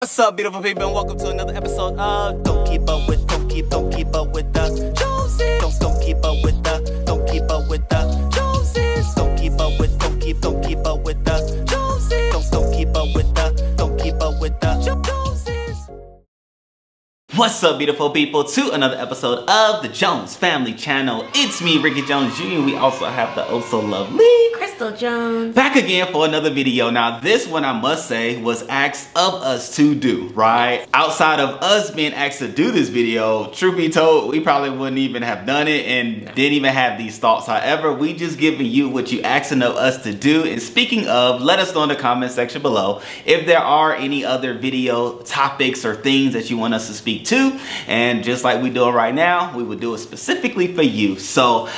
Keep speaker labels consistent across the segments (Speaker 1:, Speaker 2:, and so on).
Speaker 1: What's up, beautiful people, and welcome to another episode of Don't Keep Up With the Joneses. Don't keep up with the Joneses. Don't keep up with the Joneses. Don't keep up with the Joneses. Don't keep up with the Joneses. What's up, beautiful people, to another episode of the Jones Family Channel. It's me, Ricky Jones Jr. We also have the oh so lovely
Speaker 2: Chrystle Jones.
Speaker 1: Back again for another video. Now this one, I must say, was asked of us to do, right? Outside of us being asked to do this video, truth be told, we probably wouldn't even have done it and didn't even have these thoughts. However, we just giving you what you asking of us to do. And speaking of, let us know in the comment section below if there are any other video topics or things that you want us to speak to. And just like we doing right now, we would do it specifically for you. So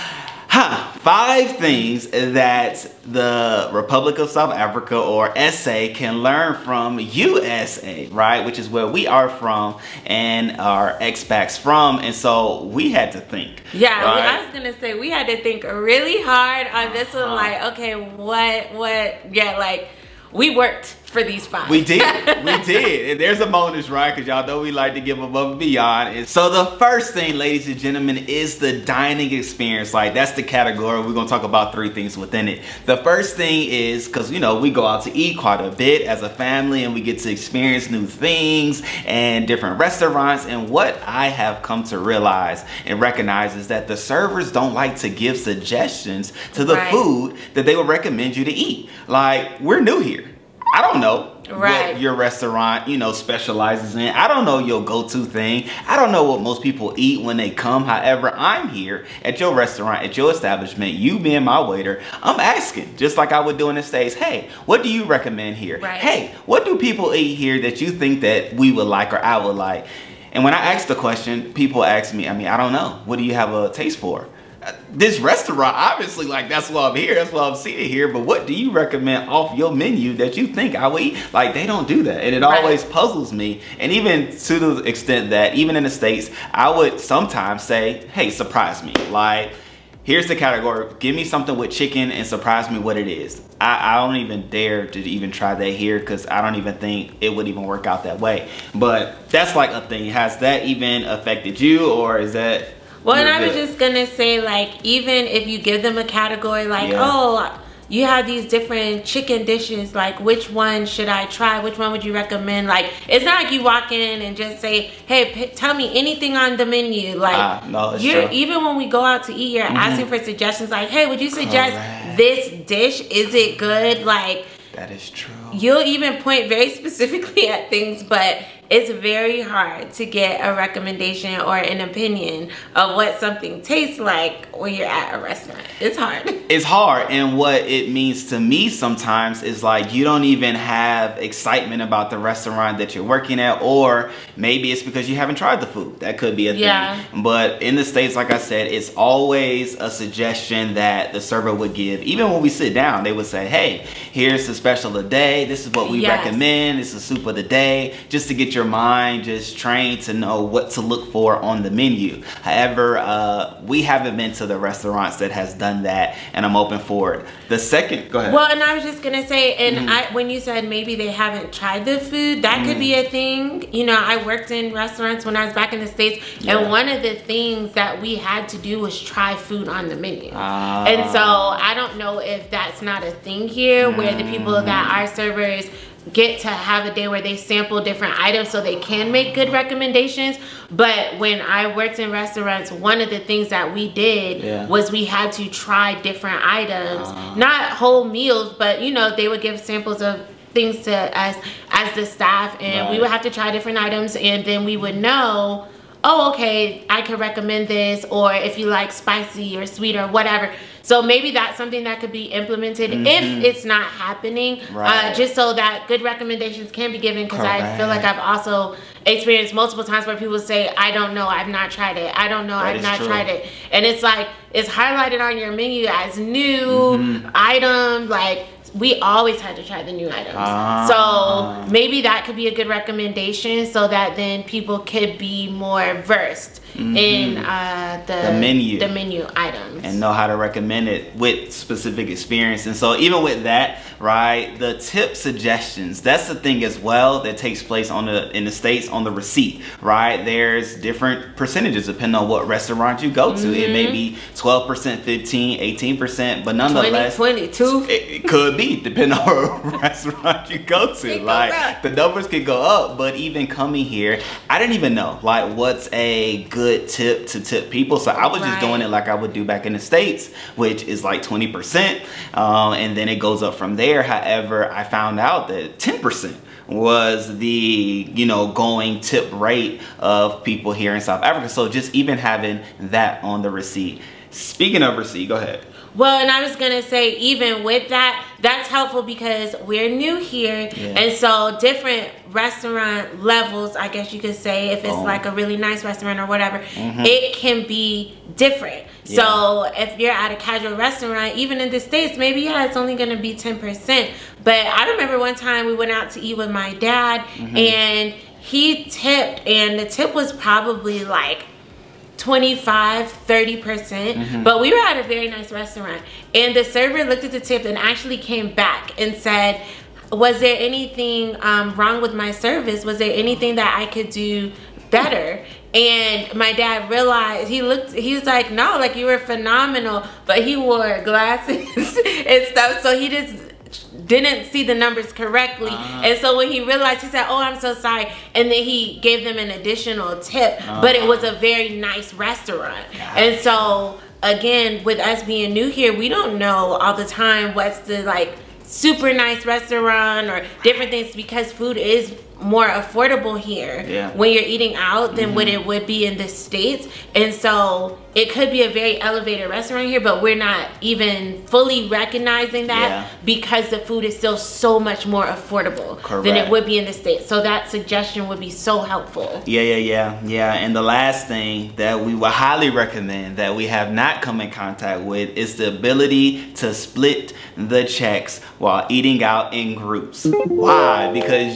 Speaker 1: 5 things that the Republic of South Africa, or SA, can learn from USA, right? Which is where we are from and our expats from. And so we had to think.
Speaker 2: Yeah,
Speaker 1: right?
Speaker 2: I was gonna say we had to think really hard on this one. Like, okay, what? Yeah, like we worked for these 5.
Speaker 1: We did. And there's a bonus, right? Because y'all know we like to give above and beyond. And so the first thing, ladies and gentlemen, is the dining experience. Like, that's the category. We're going to talk about 3 things within it. The first thing is, because, you know, we go out to eat quite a bit as a family and we get to experience new things and different restaurants. And what I have come to realize and recognize is that the servers don't like to give suggestions to the food that they would recommend you to eat. Like, we're new here. I don't know what your restaurant, you know, specializes in. I don't know your go-to thing. I don't know what most people eat when they come. However, I'm here at your restaurant, at your establishment, you being my waiter, I'm asking, just like I would do in the States, hey, what do you recommend here? Hey, what do people eat here that you think that we would like or I would like? And when I ask the question, people ask me, I don't know, what do you have a taste for? This restaurant, obviously, like, that's why I'm here, that's why I'm seated here, but what do you recommend off your menu that you think I would eat? Like, they don't do that, and it always puzzles me. And even to the extent that even in the States, I would sometimes say, hey, surprise me. Like, here's the category, give me something with chicken and surprise me what it is. I don't even dare to even try that here because I don't even think it would even work out that way. But that's like a thing. Has that even affected you, or is that...
Speaker 2: Well, and I was just gonna say, like, even if you give them a category, like, oh, you have these different chicken dishes, like, which one should I try? Which one would you recommend? Like, it's not like you walk in and just say, hey, tell me anything on the menu. Like,
Speaker 1: no,
Speaker 2: even when we go out to eat, you're asking for suggestions, like, hey, would you suggest this dish? Is it good? Like,
Speaker 1: that is true.
Speaker 2: You'll even point very specifically at things, but it's very hard to get a recommendation or an opinion of what something tastes like when you're at a restaurant. It's hard. It's
Speaker 1: hard, and what it means to me sometimes is like you don't even have excitement about the restaurant that you're working at, or maybe it's because you haven't tried the food. That could be a thing. But in the States, like I said, it's always a suggestion that the server would give. Even when we sit down, they would say, hey, here's the special of the day. This is what we recommend. This is soup of the day, just to get your mind just trained to know what to look for on the menu. However, we haven't been to the restaurants that has done that, and I'm open for it. The second, go ahead.
Speaker 2: Well, and I was just gonna say, and when you said maybe they haven't tried the food, that could be a thing. You know, I worked in restaurants when I was back in the States, and one of the things that we had to do was try food on the menu. And so I don't know if that's not a thing here, where the people that are servers get to have a day where they sample different items so they can make good recommendations. But when I worked in restaurants, one of the things that we did was we had to try different items, not whole meals, but, you know, they would give samples of things to us as the staff, and we would have to try different items, and then we would know, oh, okay, I could recommend this, or if you like spicy or sweet or whatever. So maybe that's something that could be implemented if it's not happening, just so that good recommendations can be given. Because I feel like I've also experienced multiple times where people say, I don't know, I've not tried it. I don't know, I've not tried it. And it's like, it's highlighted on your menu as new item, like we always had to try the new items. So maybe that could be a good recommendation, so that then people could be more versed in the menu items
Speaker 1: and know how to recommend it with specific experience. And so even with that, right, the tip suggestions, that's the thing as well that takes place in the States on the receipt, right? There's different percentages depending on what restaurant you go to. It may be 12%, 15, 18%, but nonetheless
Speaker 2: 22.
Speaker 1: It could be depending on what restaurant you go to. Like the numbers could go up. But even coming here, I didn't even know like what's a good tip to tip people, so I was just doing it like I would do back in the States, which is like 20%, and then it goes up from there. However, I found out that 10% was the going tip rate of people here in South Africa. So just even having that on the receipt. Speaking of receipt, go ahead.
Speaker 2: Well, and I was gonna say, even with that, that's helpful because we're new here, and so different restaurant levels, I guess you could say, if it's like a really nice restaurant or whatever, it can be different. So if you're at a casual restaurant, even in the States, maybe it's only gonna be 10%. But I remember one time we went out to eat with my dad, and he tipped, and the tip was probably like 25-30%, but we were at a very nice restaurant, and the server looked at the tip and actually came back and said, was there anything wrong with my service? Was there anything that I could do better? And my dad realized, he was like, no, like you were phenomenal, but he wore glasses and stuff, so he just didn't see the numbers correctly. And so when he realized, he said, oh, I'm so sorry, and then he gave them an additional tip, but it was a very nice restaurant. And so again, with us being new here, we don't know all the time what's the like super nice restaurant or different things, because food is more affordable here when you're eating out than what it would be in the States. And so it could be a very elevated restaurant here, but we're not even fully recognizing that because the food is still so much more affordable than it would be in the States. So that suggestion would be so helpful.
Speaker 1: Yeah. And the last thing that we would highly recommend that we have not come in contact with is the ability to split the checks while eating out in groups. Why? Because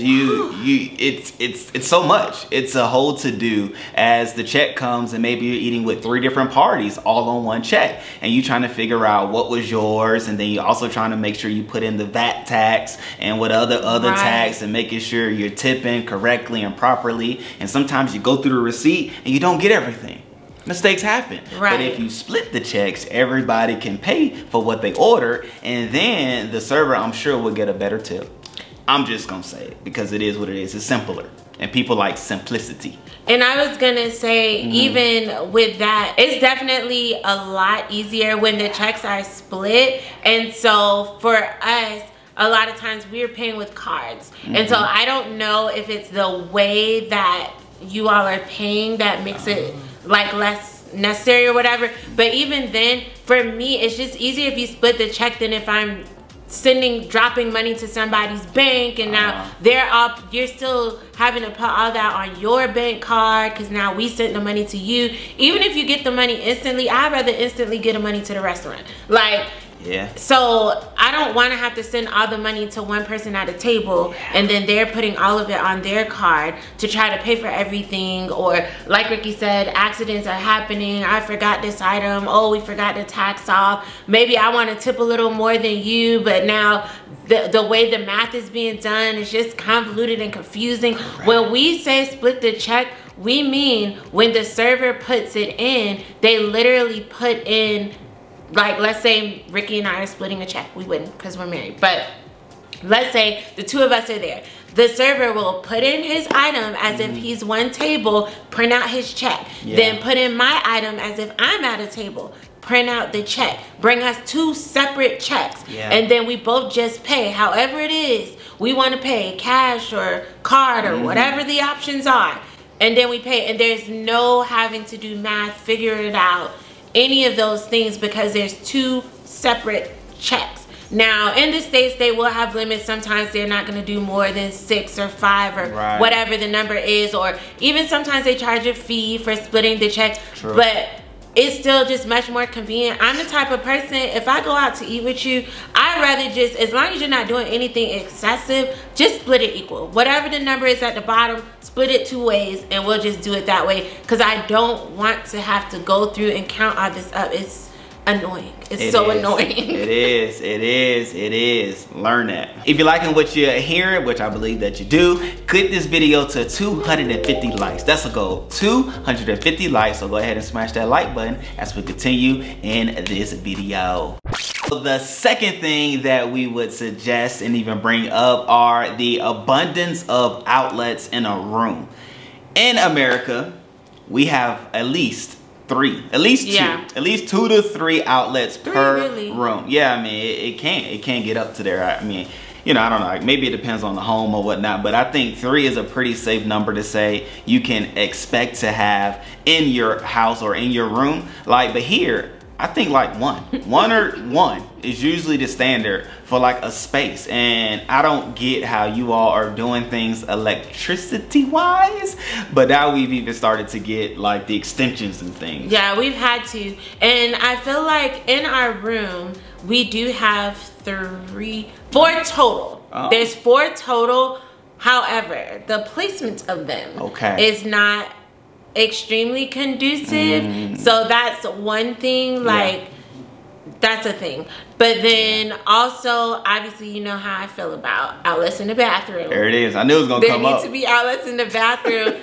Speaker 1: it's so much. It's a whole to-do as the check comes, and maybe you're eating with 3 different parties all on one check, and you trying to figure out what was yours, and then you also trying to make sure you put in the VAT tax and what other tax, and making sure you're tipping correctly and properly. And sometimes you go through the receipt and you don't get everything. Mistakes happen. But if you split the checks, everybody can pay for what they order, and then the server, I'm sure, will get a better tip. I'm just gonna say it because it is what it is. It's simpler, and people like simplicity.
Speaker 2: And I was gonna say, even with that, it's definitely a lot easier when the checks are split. And so for us, a lot of times we're paying with cards. And so I don't know if it's the way that you all are paying that makes it like less necessary or whatever. But even then, for me, it's just easier if you split the check than if I'm dropping money to somebody's bank, and now you're still having to put all that on your bank card because now we sent the money to you. Even if you get the money instantly, I'd rather instantly get the money to the restaurant. Like, so I don't want to have to send all the money to one person at a table, and then they're putting all of it on their card to try to pay for everything. Or like Ricky said, accidents are happening. I forgot this item. Oh, we forgot the tax off. Maybe I want to tip a little more than you, but now the way the math is being done is just convoluted and confusing. When we say split the check, we mean when the server puts it in, they literally put in, like, let's say Ricky and I are splitting a check. We wouldn't because we're married, but let's say the 2 of us are there. The server will put in his item as if he's one table, print out his check, then put in my item as if I'm at a table, print out the check, bring us 2 separate checks, and then we both just pay however it is we want to pay, cash or card or whatever the options are, and then we pay. And there's no having to do math, figure it out, any of those things, because there's 2 separate checks. Now in the States, they will have limits. Sometimes they're not going to do more than 6 or 5 or whatever the number is, or even sometimes they charge a fee for splitting the check. But it's still just much more convenient. I'm the type of person, if I go out to eat with you, I'd rather just, as long as you're not doing anything excessive, just split it equal. Whatever the number is at the bottom, split it 2 ways, and we'll just do it that way. Because I don't want to have to go through and count all this up. It's annoying. It's so annoying.
Speaker 1: It is. Learn that. If you're liking what you're hearing, which I believe that you do, click this video to 250 likes. That's a goal, 250 likes. So go ahead and smash that like button as we continue in this video. The second thing that we would suggest and even bring up are the abundance of outlets in a room. In America, we have at least 2 to 3 outlets per room. Yeah, I mean, it can't get up to there. I mean, you know, I don't know, like maybe it depends on the home or whatnot, but I think 3 is a pretty safe number to say you can expect to have in your house or in your room. Like, but here, I think like one is usually the standard for like a space. And I don't get how you all are doing things electricity wise, but now we've even started to get like the extensions and things.
Speaker 2: Yeah, we've had to. And I feel like in our room, we do have 4 total. Oh. There's 4 total. However, the placement of them is not extremely conducive. So that's one thing, like that's a thing. But then also, obviously, you know how I feel about outlets in the bathroom.
Speaker 1: There it is. I knew it was gonna come up.
Speaker 2: There need to be outlets in the bathroom.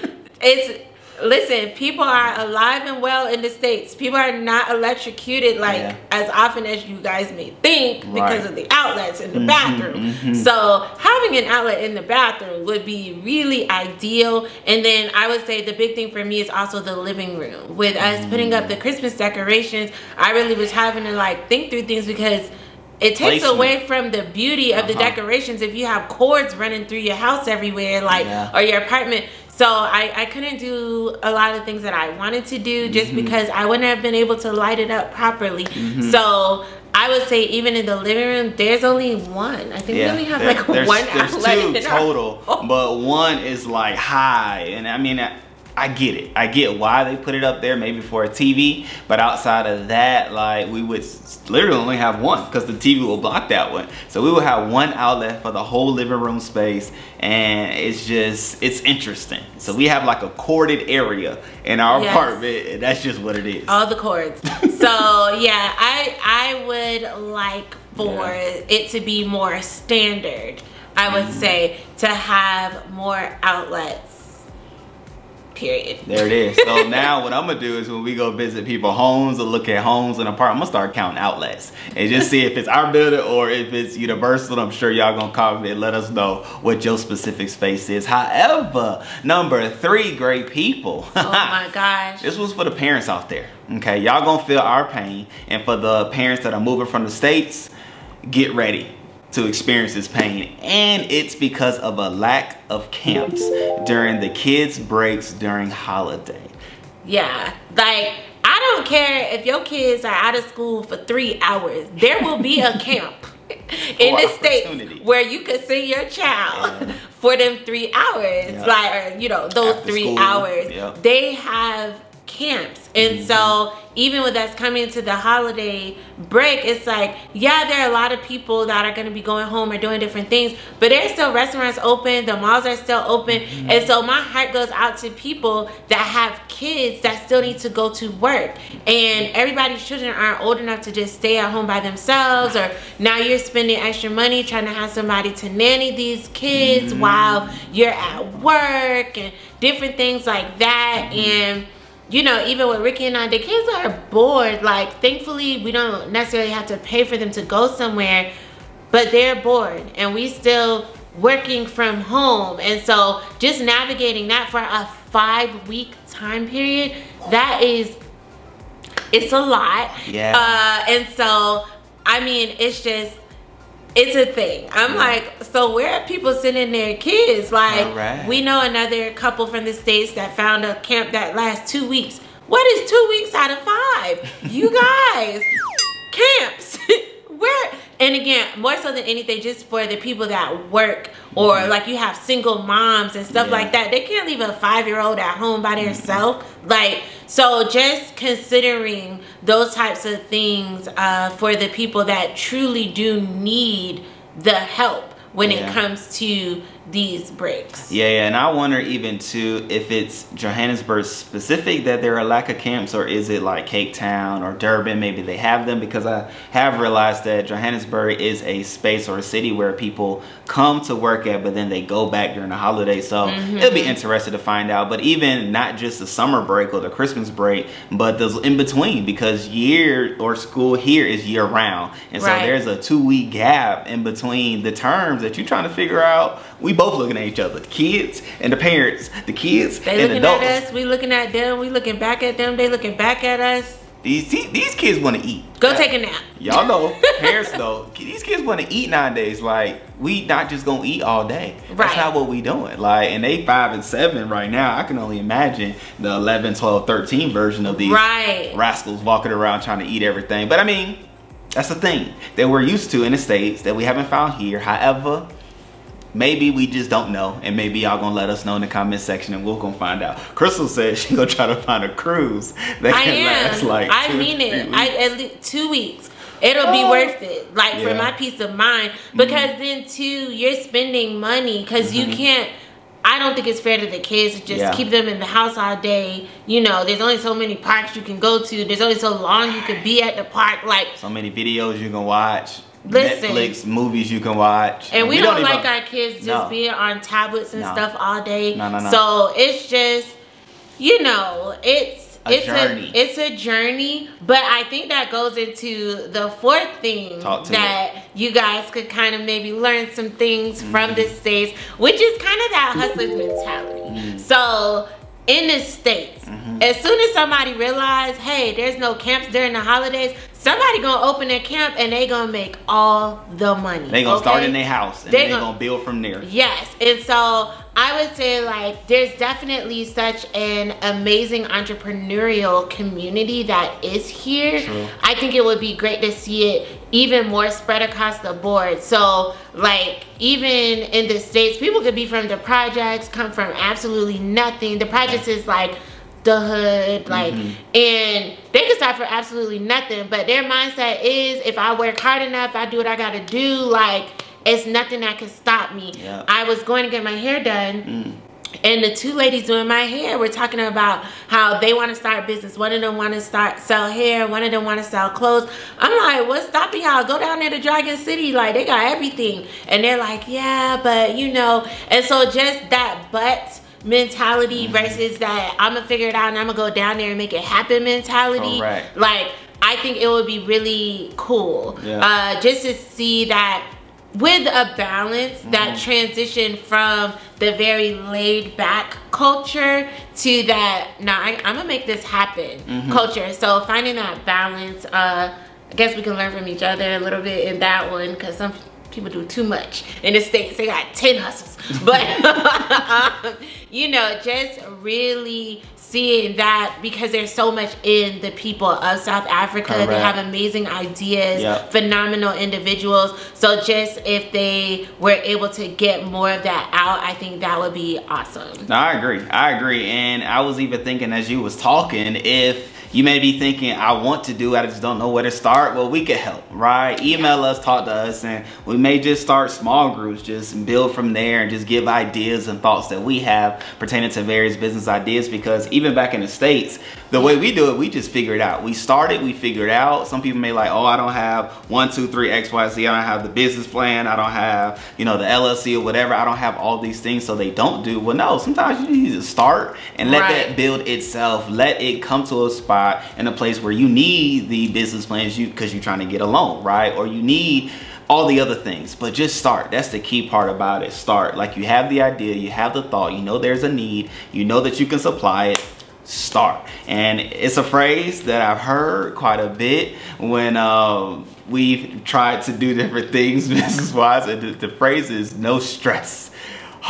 Speaker 2: Listen, people are alive and well in the States. People are not electrocuted like as often as you guys may think because of the outlets in the bathroom. So having an outlet in the bathroom would be really ideal. And then I would say the big thing for me is also the living room. With us putting up the Christmas decorations, I really was having to like think through things because it takes away from the beauty of the decorations if you have cords running through your house everywhere, like or your apartment. So I couldn't do a lot of things that I wanted to do just because I wouldn't have been able to light it up properly. So I would say even in the living room, there's only one. I think we only have like one outlet.
Speaker 1: There's 2 total, but one is like high. And I mean, I get it. I get why they put it up there, maybe for a TV. But outside of that, like we would literally only have one because the TV will block that one. So we will have one outlet for the whole living room space. And it's interesting. So we have like a corded area in our apartment, and that's just what it is.
Speaker 2: All the cords. So yeah, I would like for it to be more standard. I would say to have more outlets. Period.
Speaker 1: There it is. So now what I'm gonna do is when we go visit people's homes or look at homes and apartments, I'm gonna start counting outlets and just see if it's our building or if it's universal. I'm sure y'all gonna comment and let us know what your specific space is. However, number 3, great people.
Speaker 2: Oh my gosh.
Speaker 1: This was for the parents out there. Okay, y'all gonna feel our pain, and for the parents that are moving from the States, get ready to experience this pain. And it's because of a lack of camps during the kids' breaks during holiday.
Speaker 2: Yeah, like I don't care if your kids are out of school for 3 hours. There will be a camp in the States where you could send your child for them 3 hours. Like, or, you know, those after 3 hours. They have camps. And so even with us coming to the holiday break, it's like, yeah, there are a lot of people that are going to be going home or doing different things, but there's still restaurants open, the malls are still open. And so my heart goes out to people that have kids that still need to go to work, and everybody's children aren't old enough to just stay at home by themselves, or now you're spending extra money trying to have somebody to nanny these kids while you're at work and different things like that. And you know, even with Ricky and I, the kids are bored. Like, thankfully, we don't necessarily have to pay for them to go somewhere, but they're bored, and we still working from home. And so just navigating that for a 5-week time period, it's a lot. Yeah. And so, I mean, it's a thing. I'm like, so where are people sending their kids? Like, we know another couple from the States that found a camp that lasts 2 weeks. What is 2 weeks out of 5? You guys, camps. Where? And again, more so than anything, just for the people that work or like you have single moms and stuff like that, they can't leave a 5-year-old at home by themselves. Like, so just considering those types of things for the people that truly do need the help when it comes to these breaks.
Speaker 1: Yeah, and I wonder even too if it's Johannesburg specific that there are a lack of camps, or is it like Cape Town or Durban, maybe they have them, because I have realized that Johannesburg is a space or a city where people come to work at, but then they go back during the holidays. So it'll be interesting to find out. But even not just the summer break or the Christmas break, but the in between, because year or school here is year round, and so there's a 2-week gap in between the terms that you're trying to figure out. We both looking at each other, the kids and the parents, the kids
Speaker 2: they
Speaker 1: and
Speaker 2: looking
Speaker 1: adults.
Speaker 2: at us, we looking at them, we looking back at them, they looking back at us.
Speaker 1: These kids want to eat.
Speaker 2: Go take a nap.
Speaker 1: Y'all know, parents though, these kids want to eat nowadays. Like, we not just gonna eat all day. That's not what we doing. Like, and they 5 and 7 right now. I can only imagine the 11, 12, 13 version of these rascals walking around trying to eat everything. But I mean, that's the thing that we're used to in the States that we haven't found here. However, maybe we just don't know, and maybe y'all gonna let us know in the comment section, and we're gonna find out. Chrystle says she gonna try to find a cruise that can last like
Speaker 2: I mean it. At least 2 weeks. It'll be worth it, like for my peace of mind, because then too you're spending money, because you can't. I don't think it's fair to the kids to just keep them in the house all day. You know, there's only so many parks you can go to. There's only so long you could be at the park. Like,
Speaker 1: so many videos you can watch.
Speaker 2: Listen,
Speaker 1: Netflix movies you can watch,
Speaker 2: and we don't like our kids just being on tablets and stuff all day. So it's just, you know, it's a journey. But I think that goes into the fourth thing that you guys could kind of maybe learn some things from the States, which is kind of that hustler's mentality. So in the States, as soon as somebody realizes, hey, there's no camps during the holidays, somebody gonna open a camp and they gonna make all the money. They gonna start in their house and they gonna build from there. Yes, and so I would say, like, there's definitely such an amazing entrepreneurial community that is here. True. I think it would be great to see it even more spread across the board. So, like, even in the States, people could be from the projects, come from absolutely nothing. The projects is like the hood, like, and they can start for absolutely nothing, but their mindset is, if I work hard enough, I do what I gotta do, like, it's nothing that can stop me. I was going to get my hair done, and the 2 ladies doing my hair were talking about how they want to start business. One of them want to sell hair, one of them want to sell clothes. I'm like, what's stopping y'all? Go down there to Dragon City, like, they got everything. And they're like, yeah, but you know. And so just that mentality versus that I'm gonna figure it out and I'm gonna go down there and make it happen mentality. Like, I think it would be really cool just to see that with a balance, that transition from the very laid back culture to that, I'm gonna make this happen culture. So finding that balance, I guess we can learn from each other a little bit in that one, because some people do too much in the States. They got 10 hustles, but you know, just really seeing that, because there's so much in the people of South Africa. They have amazing ideas, phenomenal individuals. So just if they were able to get more of that out, I think that would be awesome. No, I agree. And I was even thinking as you was talking, if you may be thinking, I want to do it, I just don't know where to start. Well, we can help, right? Email us, talk to us, and we may just start small groups, just build from there and just give ideas and thoughts that we have pertaining to various business ideas. Because even back in the States, the way we do it, we just figure it out. We started, we figured out. Some people may like, oh, I don't have 1, 2, 3, X, Y, Z. I don't have the business plan. I don't have, you know, the LLC or whatever. I don't have all these things, so they don't do. Well, no, sometimes you need to start and let that build itself. Let it come to a spot in a place where you need the business plans because you're trying to get a loan, right? Or you need all the other things, but just start. That's the key part about it. Start. Like, you have the idea, you have the thought, you know there's a need, you know that you can supply it. Start. And it's a phrase that I've heard quite a bit when we've tried to do different things business wise, and the phrase is no stress.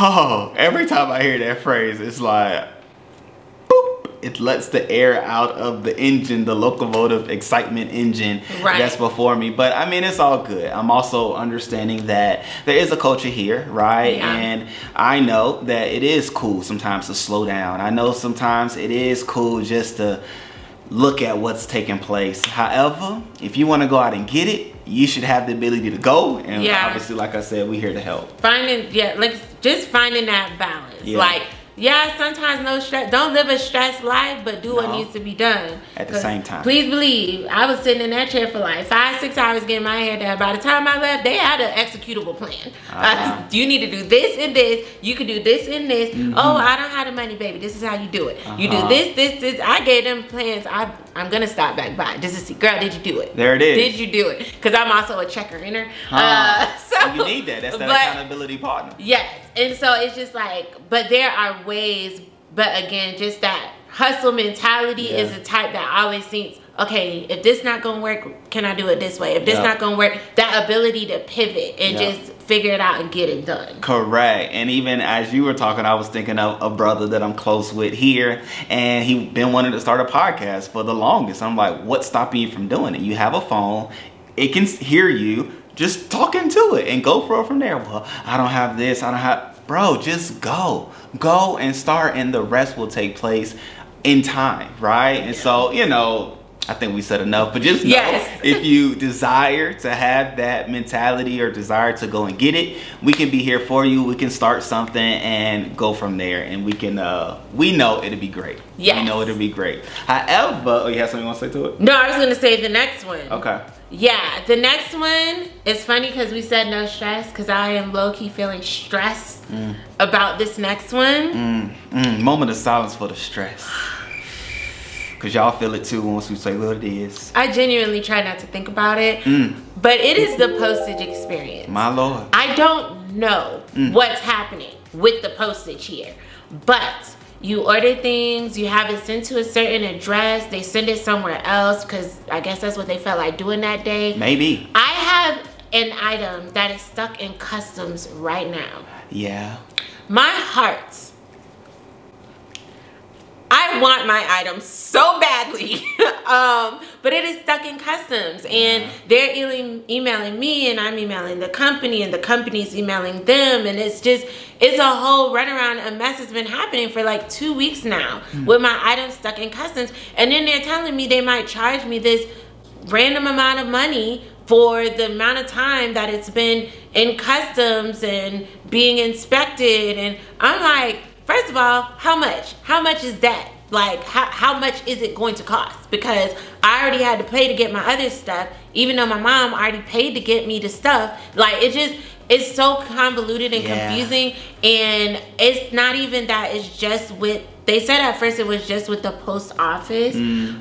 Speaker 2: Oh, every time I hear that phrase, it's like, boop,
Speaker 1: it lets the air out of the engine, the locomotive excitement engine that's before me. But I mean, it's all good. I'm also understanding that there is a culture here, right? And I know that it is cool sometimes to slow down. I know sometimes it is cool just to look at what's taking place. However, if you want to go out and get it, you should have the ability to go. And obviously, like I said, we're here to help.
Speaker 2: Just finding that balance. Like, sometimes no stress. Don't live a stressed life, but do what needs to be done.
Speaker 1: At the same time.
Speaker 2: Please believe, I was sitting in that chair for like 5-6 hours getting my hair done. By the time I left, they had an executable plan. You need to do this and this. You can do this and this. Oh, I don't have the money, baby. This is how you do it. You do this. I gave them plans. I'm gonna stop back by just to see. Girl, did you do it?
Speaker 1: There it is.
Speaker 2: Did you do it? Because I'm also a checker-inner.
Speaker 1: So you need that. That's that accountability partner.
Speaker 2: Yes. And so it's just like, but there are ways, but again, just that hustle mentality is the type that always thinks, okay, if this not gonna work, can I do it this way? If this not gonna work, that ability to pivot and just figure it out and get it done.
Speaker 1: Correct. And even as you were talking, I was thinking of a brother that I'm close with here, and he been wanting to start a podcast for the longest. I'm like, what's stopping you from doing it? You have a phone, it can hear you. Just talk into it and go from there. Well, I don't have this, I don't have, bro, just go and start, and the rest will take place in time, right? And so, you know, I think we said enough, but just know, if you desire to have that mentality or desire to go and get it, we can be here for you. We can start something and go from there, and we can we know it'll be great. We know it'll be great. However, you have something you want to say to it?
Speaker 2: No, I was gonna say the next one.
Speaker 1: Okay.
Speaker 2: Yeah, the next one is funny because we said no stress, because I am low-key feeling stressed about this next one.
Speaker 1: Moment of silence for the stress. Because y'all feel it too once we say what it is.
Speaker 2: I genuinely try not to think about it, but it is the postage experience.
Speaker 1: My Lord.
Speaker 2: I don't know what's happening with the postage here, but you order things, you have it sent to a certain address, they send it somewhere else because I guess that's what they felt like doing that day.
Speaker 1: Maybe.
Speaker 2: I have an item that is stuck in customs right now.
Speaker 1: Yeah.
Speaker 2: My heart, I want my item so badly, but it is stuck in customs, and they're emailing me, and I'm emailing the company, and the company's emailing them, and it's a whole runaround. A mess has been happening for like 2 weeks now with my item stuck in customs, and then they're telling me they might charge me this random amount of money for the amount of time that it's been in customs and being inspected. And I'm like, first of all, how much? How much is that? Like, how much is it going to cost? Because I already had to pay to get my other stuff, even though my mom already paid to get me the stuff. Like, it's so convoluted and confusing. And it's not even that, it's just with, they said at first it was just with the post office,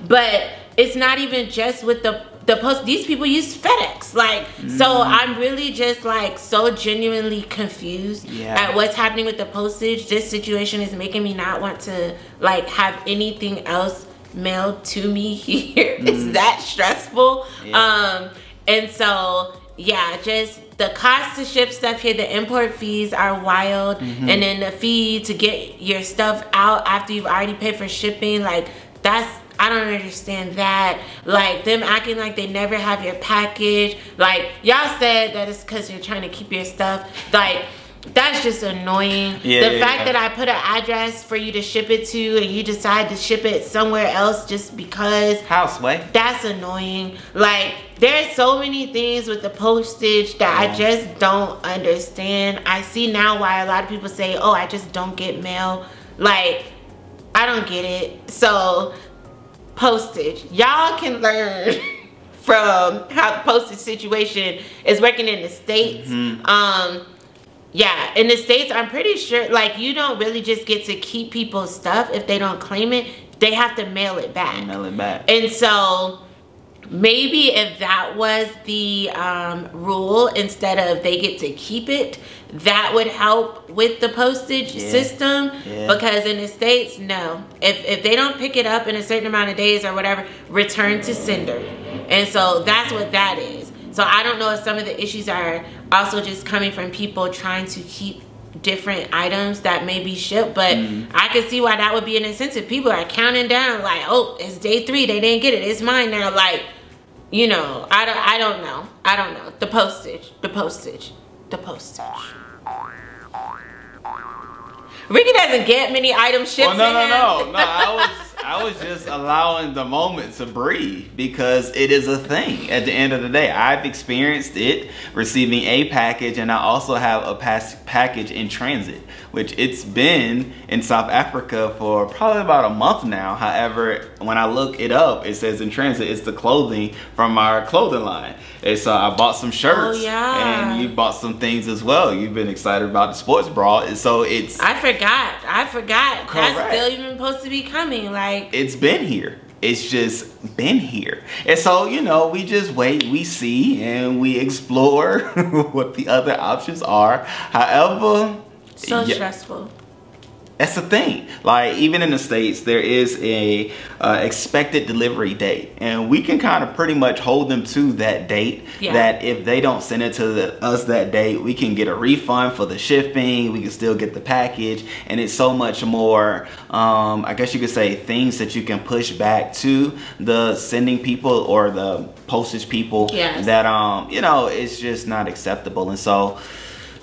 Speaker 2: but it's not even just with the post. These people use FedEx, like, so I'm really just like so genuinely confused at what's happening with the postage. This situation is making me not want to like have anything else mailed to me here. It's that stressful. And so just the cost to ship stuff here, the import fees are wild, and then the fee to get your stuff out after you've already paid for shipping, like that's, I don't understand that. Like, them acting like they never have your package. Like, y'all said that it's because you're trying to keep your stuff. Like, that's just annoying. The fact that I put an address for you to ship it to and you decide to ship it somewhere else just because. Houseway. That's annoying. Like, there's so many things with the postage that I just don't understand. I see now why a lot of people say, oh, I just don't get mail. Like, I don't get it. So, postage, y'all can learn from how the postage situation is working in the States. In the States, I'm pretty sure, like, you don't really just get to keep people's stuff if they don't claim it. They have to mail it back. And so maybe if that was the rule, instead of they get to keep it, that would help with the postage system. Because in the States, no, if they don't pick it up in a certain amount of days or whatever, return to sender. And so that's what that is. So I don't know if some of the issues are also just coming from people trying to keep different items that may be shipped, but I could see why that would be an incentive. People are counting down like, oh, it's day 3, they didn't get it, it's mine now. Like, you know, I don't know. The postage. Ricky doesn't get many items shipped.
Speaker 1: Well, no. I was just allowing the moment to breathe because it is a thing. At the end of the day, I've experienced it receiving a package, and I also have a package in transit, which it's been in South Africa for probably about a month now. However, when I look it up, it says in transit, it's the clothing from our clothing line. And so I bought some shirts, and you bought some things as well. You've been excited about the sports bra, and so it's... I
Speaker 2: forgot.
Speaker 1: Correct.
Speaker 2: That's still even supposed to be coming. Like,
Speaker 1: it's been here. It's just been here. And so, you know, we just wait, we see, and we explore what the other options are. However...
Speaker 2: So stressful.
Speaker 1: That's the thing. Like, even in the States, there is a expected delivery date, and we can kind of pretty much hold them to that date. That if they don't send it to us that date, we can get a refund for the shipping. We can still get the package, and it's so much more. I guess you could say things that you can push back to the sending people or the postage people. That you know, it's just not acceptable, and so.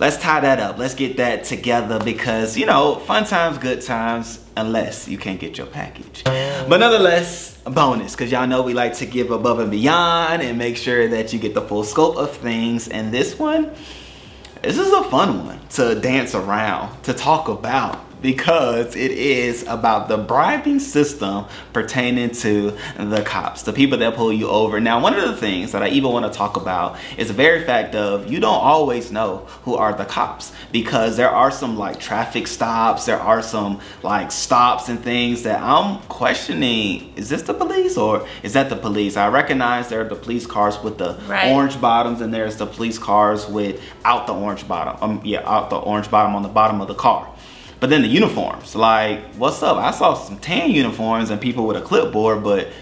Speaker 1: Let's tie that up. Let's get that together because, you know, fun times, good times, unless you can't get your package. But nonetheless, a bonus, because y'all know we like to give above and beyond and make sure that you get the full scope of things. And this is a fun one to dance around, to talk about, because it is about the bribing system pertaining to the cops, the people that pull you over. Now, one of the things that I even want to talk about is the very fact of you don't always know who are the cops, because there are some like traffic stops, there are some like stops and things that I'm questioning, is this the police or is that the police? I recognize there are the police cars with the orange bottoms, and there's the police cars without the orange bottom. Out the orange bottom on the bottom of the car. But then the uniforms, like, what's up? I saw some tan uniforms and people with a clipboard, but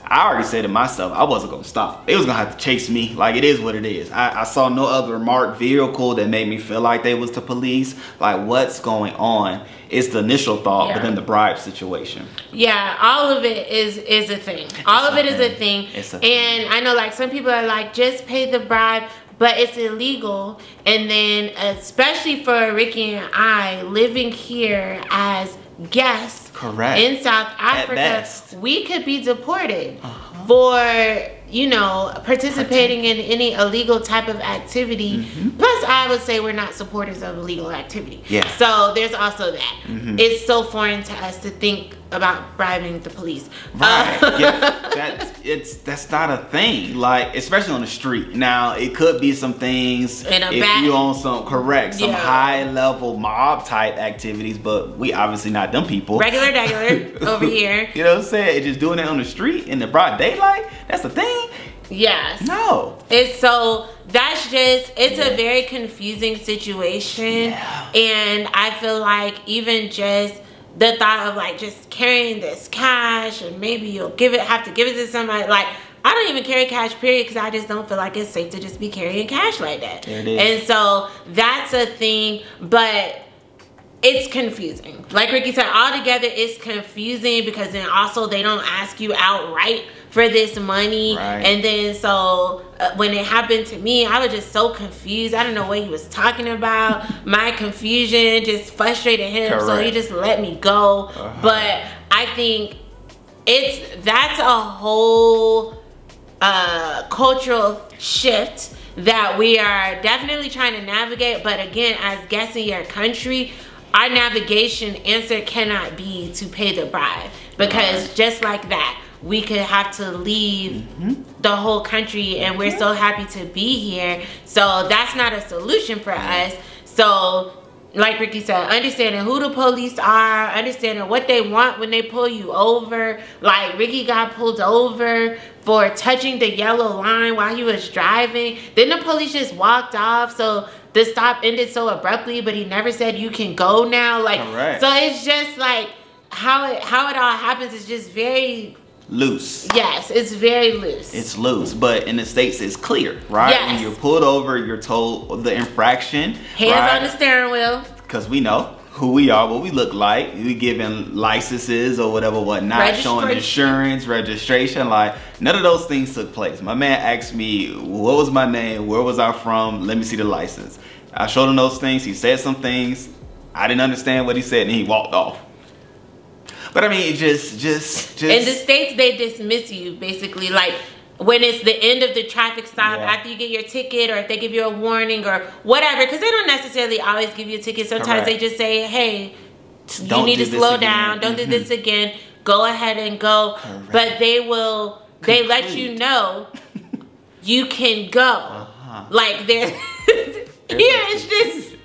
Speaker 1: I already said to myself, I wasn't gonna stop. It was gonna have to chase me. Like, it is what it is. I saw no other marked vehicle that made me feel like they was the police. Like, what's going on? It's the initial thought, but then the bribe situation.
Speaker 2: Yeah, all of it is a thing. All of it is a thing. And I know, like, some people are like, just pay the bribe. But it's illegal, and then especially for Ricky and I living here as guests in South Africa, we could be deported for, you know, participating in any illegal type of activity. Plus, I would say we're not supporters of illegal activity. So there's also that. It's so foreign to us to think about bribing the police.
Speaker 1: That's not a thing. Like, especially on the street. Now, it could be some things if you own some high level mob type activities, but we obviously not them people. Regular over here. You know what I'm saying? Just doing it on the street in the broad daylight. That's the thing.
Speaker 2: Yes.
Speaker 1: No.
Speaker 2: It's so that's just it's a very confusing situation, and I feel like even just the thought of like just carrying this cash, and maybe you'll have to give it to somebody. Like, I don't even carry cash, period, because I just don't feel like it's safe to just be carrying cash like that.
Speaker 1: There it is.
Speaker 2: And so that's a thing, but it's confusing. Like Ricky said, altogether it's confusing because then also they don't ask you outright for this money. And then so when it happened to me, I was just so confused. I don't know what he was talking about. My confusion just frustrated him, so he just let me go. But I think that's a whole cultural shift that we are definitely trying to navigate. But again, as guests in your country, our navigation answer cannot be to pay the bribe, because just like that, we could have to leave the whole country, and we're so happy to be here. So that's not a solution for us. So like Ricky said, understanding who the police are, understanding what they want when they pull you over. Like, Ricky got pulled over for touching the yellow line while he was driving. Then the police just walked off, so the stop ended so abruptly, but he never said you can go now. Like, so it's just like how it all happens is just very
Speaker 1: loose.
Speaker 2: Yes, it's very loose.
Speaker 1: It's loose, but in the States it's clear, right? When you're pulled over, you're told the infraction.
Speaker 2: Hands on the steering wheel.
Speaker 1: because we know who we are, what we look like. We giving licenses or whatever, whatnot, showing insurance, registration. Like, none of those things took place. My man asked me, what was my name? Where was I from? Let me see the license. I showed him those things. He said some things. I didn't understand what he said, and he walked off. But I mean, just.
Speaker 2: In the States, they dismiss you, basically. Like, when it's the end of the traffic stop, after you get your ticket, or if they give you a warning or whatever, because they don't necessarily always give you a ticket. Sometimes they just say, hey, you need to slow down, don't do this again, go ahead and go. But they let you know you can go. Like, here it's just,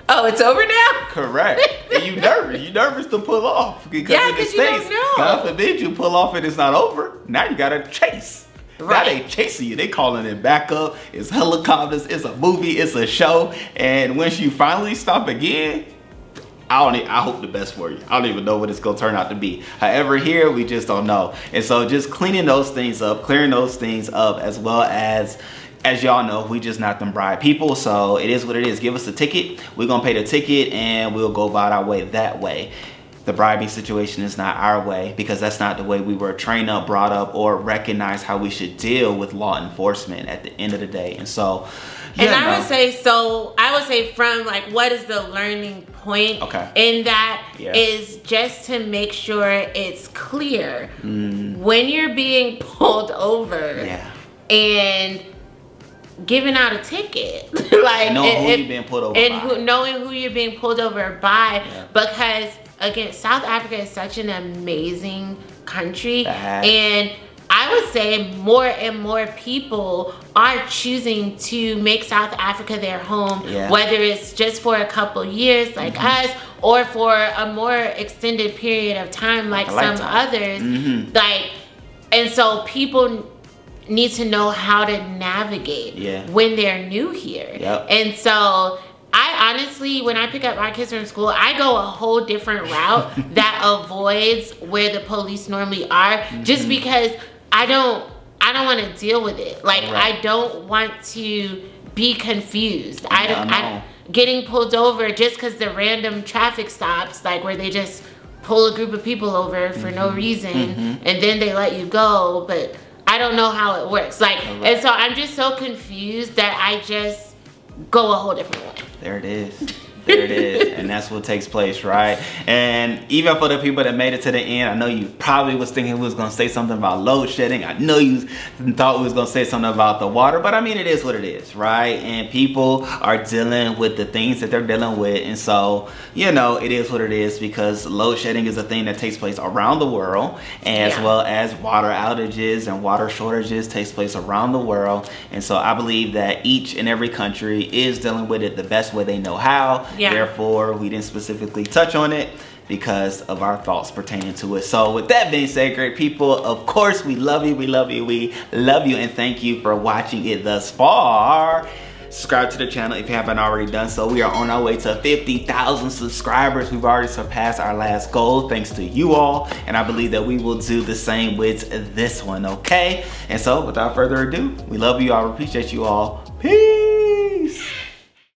Speaker 2: oh, it's over now?
Speaker 1: Correct. And you nervous. You nervous to pull off. Because in the States, God forbid you pull off and it's not over. Now you gotta chase. Now they chasing you. They calling it back up. It's helicopters. It's a movie. It's a show. And once you finally stop again, I hope the best for you. I don't even know what it's gonna turn out to be. However, here we just don't know. And so just cleaning those things up, clearing those things up, as well as y'all know, we just not them bribe people, so it is what it is. Give us a ticket, we're gonna pay the ticket, and we'll go about our way that way. The bribing situation is not our way, because that's not the way we were trained up, brought up, or recognized how we should deal with law enforcement at the end of the day. And so,
Speaker 2: I would say from like, what is the learning point in that is just to make sure it's clear when you're being pulled over and giving out a ticket, like
Speaker 1: knowing who you're being pulled over by.
Speaker 2: Knowing who you're being pulled over by, because again, South Africa is such an amazing country, and I would say more and more people are choosing to make South Africa their home, whether it's just for a couple years like us, or for a more extended period of time like some others. Like, and so people need to know how to navigate when they're new here. And so I honestly, when I pick up my kids from school, I go a whole different route that avoids where the police normally are, just because I don't want to deal with it. Like, I don't want to be confused. I'm getting pulled over just because the random traffic stops, like where they just pull a group of people over for no reason, and then they let you go, but I don't know how it works. Like, and so I'm just so confused that I just go a whole different way.
Speaker 1: There it is. There it is. And that's what takes place, right? And even for the people that made it to the end, I know you probably was thinking we was going to say something about load shedding. I know you thought we was going to say something about the water, but I mean, it is what it is, right? And people are dealing with the things that they're dealing with. And so, you know, it is what it is, because load shedding is a thing that takes place around the world, as well as water outages and water shortages takes place around the world. And so I believe that each and every country is dealing with it the best way they know how. Therefore, we didn't specifically touch on it because of our thoughts pertaining to it. So with that being said, great people, of course, we love you, we love you, we love you, and thank you for watching it thus far. Subscribe to the channel if you haven't already done so. We are on our way to 50,000 subscribers. We've already surpassed our last goal thanks to you all, and I believe that we will do the same with this one, okay? And so without further ado, we love you all, appreciate you all. Peace.